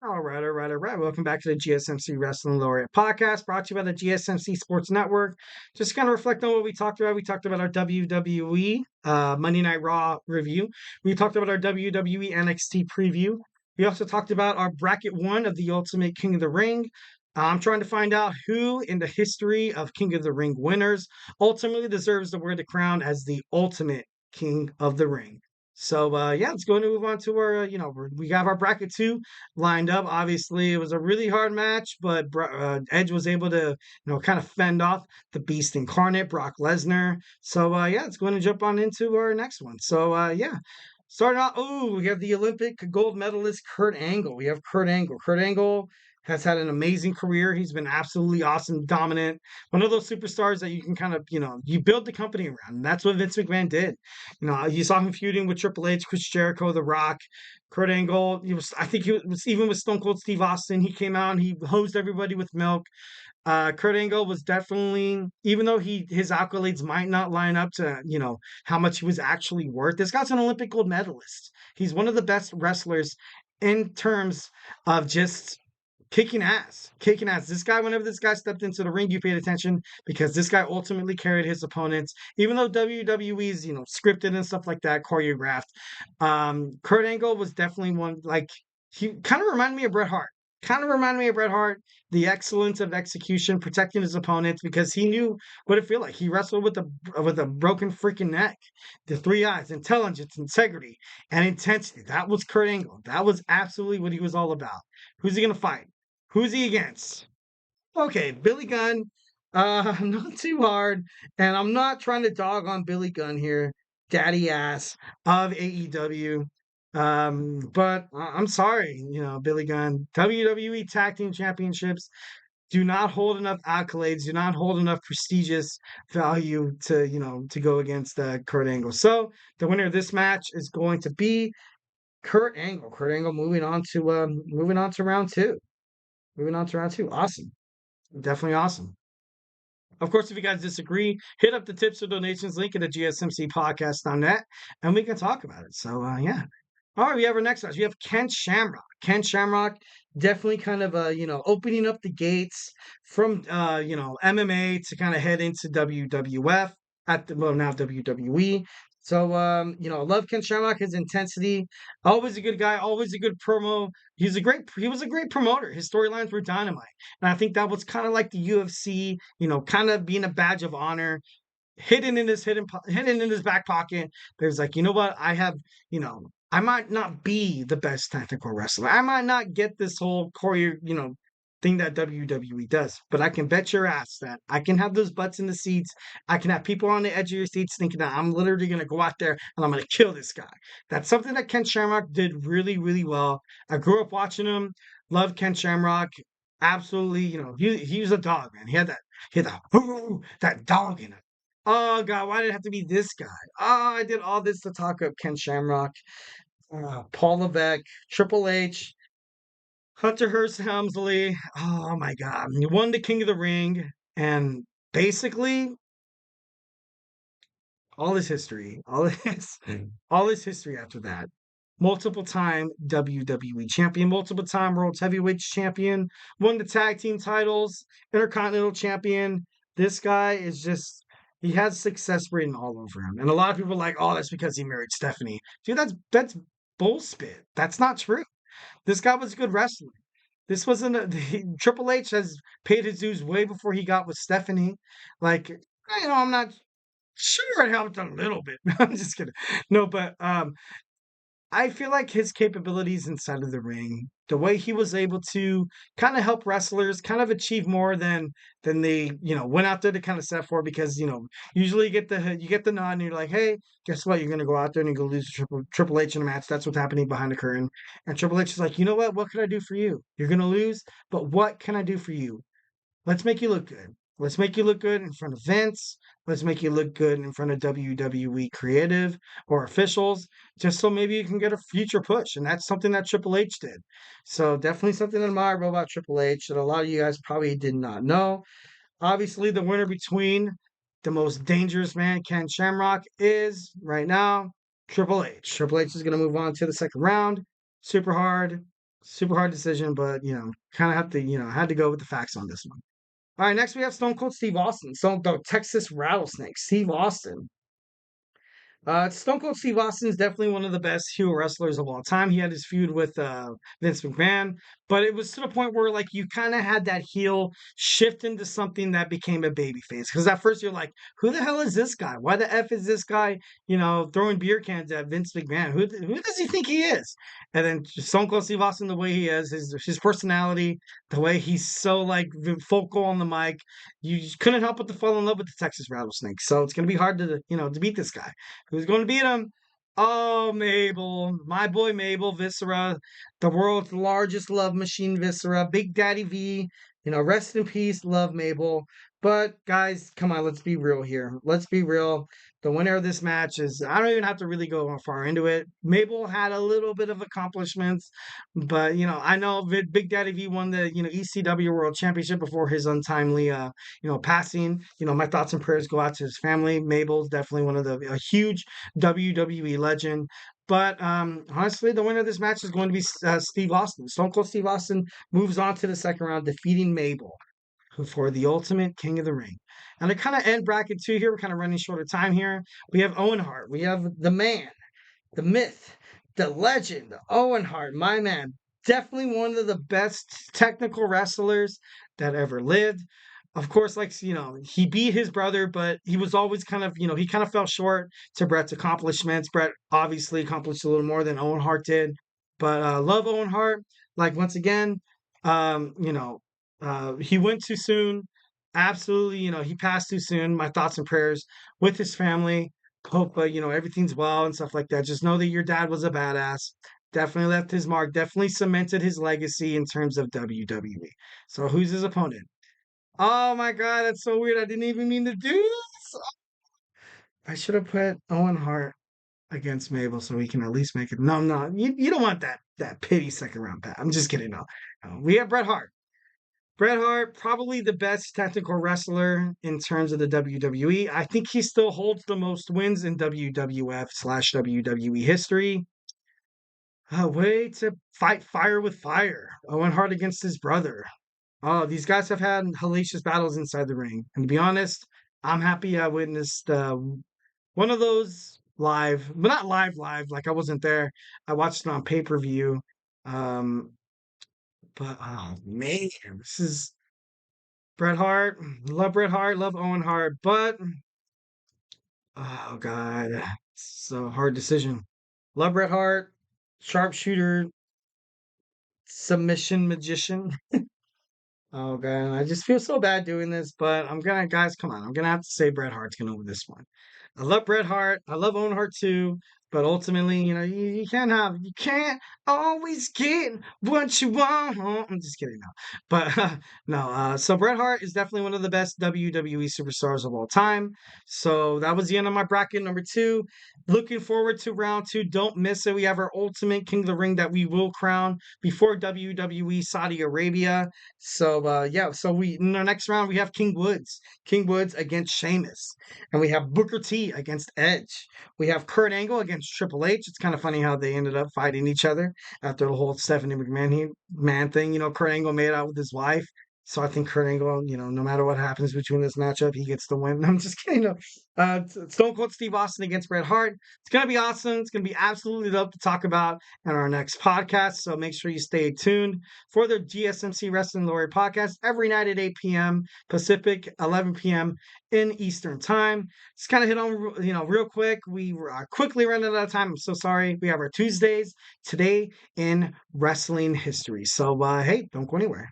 All right. Welcome back to the GSMC Wrestling Laureate Podcast, brought to you by the GSMC Sports Network. Just kind of reflect on what we talked about. We talked about our WWE Monday Night Raw review. We talked about our WWE NXT preview. We also talked about our bracket one of the Ultimate King of the Ring. I'm trying to find out who in the history of King of the Ring winners ultimately deserves to wear the crown as the Ultimate King of the Ring. So let's go and move on to our, we got our bracket two lined up. Obviously, it was a really hard match, but Edge was able to, kind of fend off the Beast Incarnate, Brock Lesnar. So let's go and jump on into our next one. So starting out. Oh, we have the Olympic gold medalist Kurt Angle. We have Kurt Angle. Kurt Angle has had an amazing career. He's been absolutely awesome, dominant. One of those superstars that you can kind of, you build the company around. And that's what Vince McMahon did. You saw him feuding with Triple H, Chris Jericho, The Rock, Kurt Angle. I think he was even with Stone Cold Steve Austin. He came out and he hosed everybody with milk. Kurt Angle was definitely, even though his accolades might not line up to, how much he was actually worth. This guy's an Olympic gold medalist. He's one of the best wrestlers in terms of just kicking ass. This guy, whenever this guy stepped into the ring, you paid attention because this guy ultimately carried his opponents, even though WWE's, scripted and stuff like that, choreographed. Kurt Angle was definitely one, like, he kind of reminded me of Bret Hart. The excellence of execution, protecting his opponents because he knew what it felt like. He wrestled with a broken freaking neck. The three eyes, intelligence, integrity, and intensity. That was Kurt Angle. That was absolutely what he was all about. Who's he gonna fight? Who's he against? Okay, Billy Gunn. Not too hard, and I'm not trying to dog on Billy Gunn here, daddy ass of AEW. But I'm sorry, Billy Gunn. WWE Tag Team Championships do not hold enough accolades, do not hold enough prestigious value to go against Kurt Angle. So the winner of this match is going to be Kurt Angle. Kurt Angle moving on to round two. Awesome. Definitely awesome. Of course, if you guys disagree, hit up the tips or donations link in the GSMCpodcast.net and we can talk about it. So, yeah. All right, we have our next match. We have Ken Shamrock. Ken Shamrock definitely kind of, opening up the gates from, MMA to kind of head into WWF now WWE. So, I love Ken Shamrock, his intensity, always a good guy, always a good promo. He was a great promoter. His storylines were dynamite. And I think that was kind of like the UFC, kind of being a badge of honor, hidden in his back pocket. There's like, you know what? I might not be the best technical wrestler. I might not get this whole choreo, thing that WWE does, but I can bet your ass that I can have those butts in the seats. I can have people on the edge of your seats thinking that I'm literally going to go out there and I'm going to kill this guy. That's something that Ken Shamrock did really, really well. I grew up watching him. Love Ken Shamrock. Absolutely, he was a dog, man. He had that dog in him. Oh God, why did it have to be this guy? Oh, I did all this to talk up Ken Shamrock, Paul Levesque, Triple H, Hunter Hearst Helmsley. Oh my God, he won the King of the Ring, and basically all his history, all his history after that. Multiple time WWE champion, multiple time World Heavyweight champion, won the tag team titles, Intercontinental champion. This guy is just, he has success written all over him. And a lot of people are like, oh, that's because he married Stephanie. Dude, that's bullspit. That's not true. This guy was a good wrestler. This wasn't Triple H has paid his dues way before he got with Stephanie. Like, I'm not sure it helped a little bit. I'm just kidding. No, but I feel like his capabilities inside of the ring, the way he was able to kind of help wrestlers kind of achieve more than they, went out there to kind of set for, because, usually you get the nod and you're like, hey, guess what? You're gonna go out there and you're gonna lose to Triple H in a match. That's what's happening behind the curtain. And Triple H is like, you know what? What can I do for you? You're gonna lose, but what can I do for you? Let's make you look good. Let's make you look good in front of Vince. Let's make you look good in front of WWE creative or officials, just so maybe you can get a future push. And that's something that Triple H did. So definitely something admirable about Triple H that a lot of you guys probably did not know. Obviously, the winner between the most dangerous man, Ken Shamrock, is right now Triple H. Triple H is going to move on to the second round. Super hard. Super hard decision, but kind of have to, had to go with the facts on this one. All right, next we have Stone Cold Steve Austin, the Texas Rattlesnake, Steve Austin. Stone Cold Steve Austin is definitely one of the best heel wrestlers of all time. He had his feud with Vince McMahon, but it was to the point where like you kind of had that heel shift into something that became a baby face. Because at first you're like, who the hell is this guy? Why the f is this guy? Throwing beer cans at Vince McMahon. Who does he think he is? And then Stone Cold Steve Austin, the way he is, his personality, the way he's so like vocal on the mic, you just couldn't help but to fall in love with the Texas Rattlesnake. So it's gonna be hard to beat this guy. Who's going to beat him? Oh, Mabel. My boy Mabel, Viscera, the world's largest love machine, Viscera. Big Daddy V. Rest in peace, love Mabel. But guys, come on, let's be real here. Let's be real. The winner of this match is, I don't even have to really go far into it. Mabel had a little bit of accomplishments, but, I know Big Daddy V won the, ECW World Championship before his untimely, passing. My thoughts and prayers go out to his family. Mabel's definitely a huge WWE legend. But honestly, the winner of this match is going to be Steve Austin. Stone Cold Steve Austin moves on to the second round, defeating Mabel for the Ultimate King of the Ring. And to kind of end bracket two here, we're kind of running short of time here. We have Owen Hart. We have the man, the myth, the legend, Owen Hart, my man. Definitely one of the best technical wrestlers that ever lived. Of course, he beat his brother, but he was always he kind of fell short to Bret's accomplishments. Bret obviously accomplished a little more than Owen Hart did. But love Owen Hart. Like, once again, he went too soon. Absolutely, he passed too soon. My thoughts and prayers with his family. Hope everything's well and stuff like that. Just know that your dad was a badass. Definitely left his mark. Definitely cemented his legacy in terms of WWE. So who's his opponent? Oh my god, that's so weird. I didn't even mean to do this. I should have put Owen Hart against Mabel so we can at least make it. No, no, you don't want that pity second round pat. I'm just kidding. No. We have Bret Hart. Bret Hart, probably the best technical wrestler in terms of the WWE. I think he still holds the most wins in WWF/WWE history. A way to fight fire with fire. Owen Hart against his brother. Oh, these guys have had hellacious battles inside the ring. And to be honest, I'm happy I witnessed one of those live, but not live. Like, I wasn't there. I watched it on pay-per-view. Um, but oh man, this is Bret Hart. Love Bret Hart. Love Owen Hart. But oh god, it's a hard decision. Love Bret Hart. Sharpshooter, submission magician. Oh god, I just feel so bad doing this, but guys, come on, I'm gonna have to say Bret Hart's gonna win this one. I love Bret Hart, I love Owen Hart too, but ultimately, you can't always get what you want. I'm just kidding, no, but no. So Bret Hart is definitely one of the best WWE superstars of all time. So that was the end of my bracket number two. Looking forward to round two. Don't miss it. We have our Ultimate King of the Ring that we will crown before WWE Saudi Arabia. So so we in our next round we have King Woods against Sheamus, and we have Booker T against Edge. We have Kurt Angle against Triple H. It's kind of funny how they ended up fighting each other after the whole Stephanie McMahon thing. Kurt Angle made out with his wife. So I think Kurt Angle, no matter what happens between this matchup, he gets the win. I'm just kidding. No. Stone Cold Steve Austin against Bret Hart. It's going to be awesome. It's going to be absolutely dope to talk about in our next podcast. So make sure you stay tuned for the GSMC Wrestling Laureate Podcast every night at 8 p.m. Pacific, 11 p.m. in Eastern Time. Just kind of hit on, real quick. We are quickly running out of time. I'm so sorry. We have our Tuesdays today in wrestling history. So, hey, don't go anywhere.